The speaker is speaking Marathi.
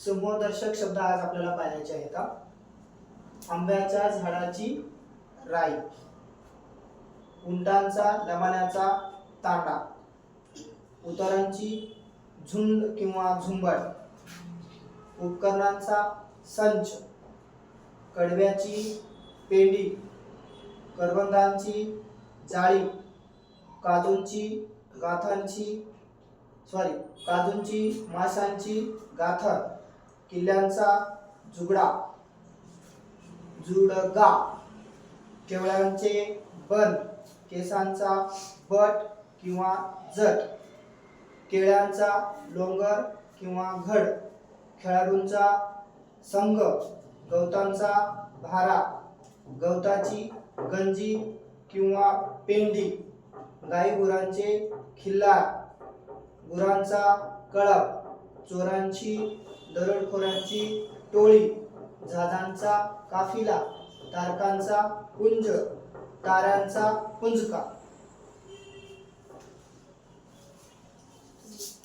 समूहदर्शक शब्द आज आपल्याला पाहायचे आहेत. आंब्याच्या झाडाची राई, उंटांचा लमाण्याचा तांडा, उतारांची झुंड किंवा झुंबड, उपकरणांचा संच, कडव्याची पेंडी, करवंदांची जाळी, काजूंची माशांची गाथर, किल्ल्यांचा जुडगा, केवळ्यांचे बन, केसांचा बट किंवा जट, केळ्यांचा लोंगर किंवा घड, खेळाडूंचा संघ, गवतांचा भारा, गवताची गंजी किंवा पेंडी, गाईगुरांचे खिल्लार, गुरांचा कळप, चोरांची दरोडेखोरांची टोळी, जहाजांचा काफिला, तारकांचा पुंज, ताऱ्यांचा पुंजका.